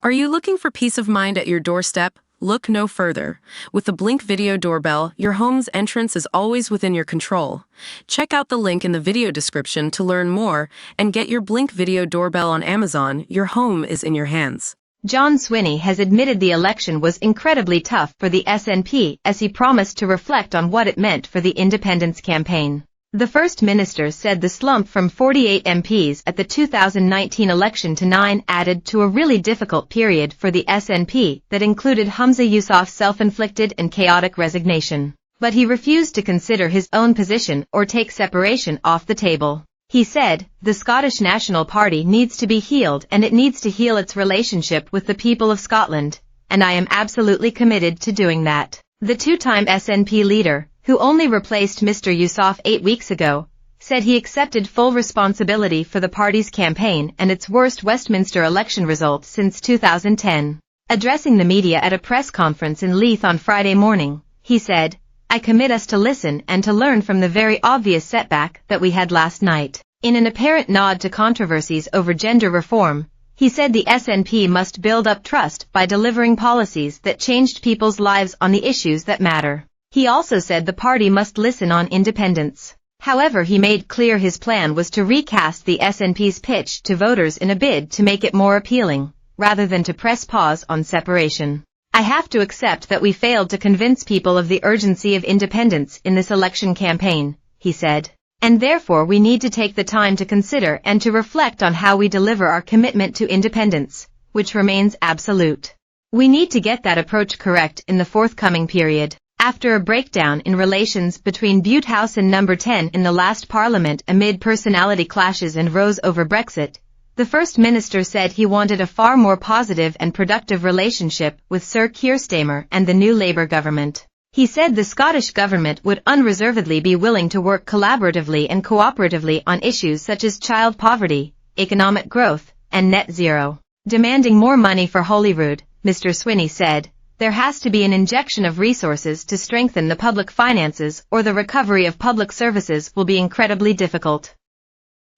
Are you looking for peace of mind at your doorstep? Look no further. With the Blink Video Doorbell, your home's entrance is always within your control. Check out the link in the video description to learn more and get your Blink Video Doorbell on Amazon. Your home is in your hands. John Swinney has admitted the election was incredibly tough for the SNP as he promised to reflect on what it meant for the independence campaign. The First Minister said the slump from 48 MPs at the 2019 election to 9 added to a really difficult period for the SNP that included Humza Yousaf's self-inflicted and chaotic resignation. But he refused to consider his own position or take separation off the table. He said, "The Scottish National Party needs to be healed and it needs to heal its relationship with the people of Scotland, and I am absolutely committed to doing that." The two-time SNP leader, who only replaced Mr. Yousaf 8 weeks ago, said he accepted full responsibility for the party's campaign and its worst Westminster election result since 2010. Addressing the media at a press conference in Leith on Friday morning, he said, "I commit us to listen and to learn from the very obvious setback that we had last night." In an apparent nod to controversies over gender reform, he said the SNP must build up trust by delivering policies that changed people's lives on the issues that matter. He also said the party must listen on independence. However, he made clear his plan was to recast the SNP's pitch to voters in a bid to make it more appealing, rather than to press pause on separation. "I have to accept that we failed to convince people of the urgency of independence in this election campaign," he said. "And therefore we need to take the time to consider and to reflect on how we deliver our commitment to independence, which remains absolute. We need to get that approach correct in the forthcoming period." After a breakdown in relations between Bute House and Number 10 in the last Parliament amid personality clashes and rows over Brexit, the First Minister said he wanted a far more positive and productive relationship with Sir Keir Starmer and the new Labour government. He said the Scottish government would unreservedly be willing to work collaboratively and cooperatively on issues such as child poverty, economic growth, and net zero. Demanding more money for Holyrood, Mr. Swinney said, "There has to be an injection of resources to strengthen the public finances or the recovery of public services will be incredibly difficult.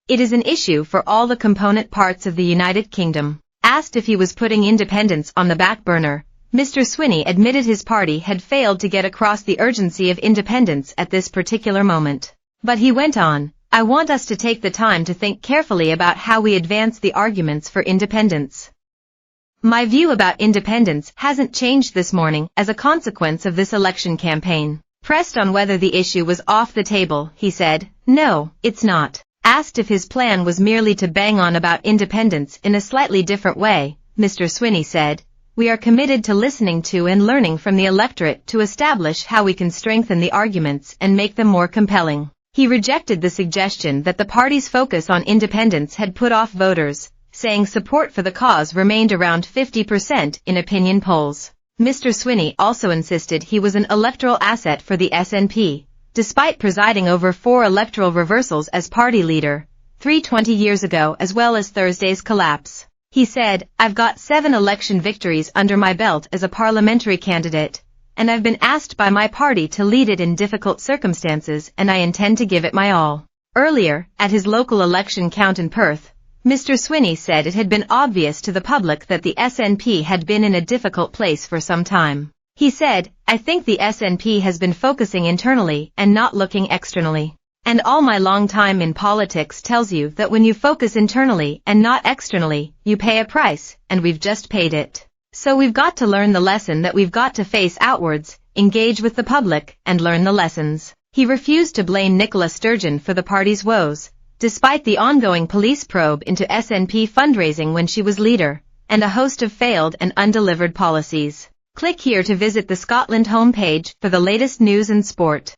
It is an issue for all the component parts of the United Kingdom." Asked if he was putting independence on the back burner, Mr. Swinney admitted his party had failed to get across the urgency of independence at this particular moment. But he went on, "I want us to take the time to think carefully about how we advance the arguments for independence. My view about independence hasn't changed this morning as a consequence of this election campaign." Pressed on whether the issue was off the table, he said, "No, it's not." Asked if his plan was merely to bang on about independence in a slightly different way, Mr. Swinney said, "We are committed to listening to and learning from the electorate to establish how we can strengthen the arguments and make them more compelling." He rejected the suggestion that the party's focus on independence had put off voters, saying support for the cause remained around 50% in opinion polls. Mr. Swinney also insisted he was an electoral asset for the SNP, despite presiding over 4 electoral reversals as party leader, 20 years ago as well as Thursday's collapse. He said, "I've got 7 election victories under my belt as a parliamentary candidate, and I've been asked by my party to lead it in difficult circumstances and I intend to give it my all." Earlier, at his local election count in Perth, Mr. Swinney said it had been obvious to the public that the SNP had been in a difficult place for some time. He said, "I think the SNP has been focusing internally and not looking externally. And all my long time in politics tells you that when you focus internally and not externally, you pay a price, and we've just paid it. So we've got to learn the lesson that we've got to face outwards, engage with the public, and learn the lessons." He refused to blame Nicola Sturgeon for the party's woes, despite the ongoing police probe into SNP fundraising when she was leader, and a host of failed and undelivered policies. Click here to visit the Scotland homepage for the latest news and sport.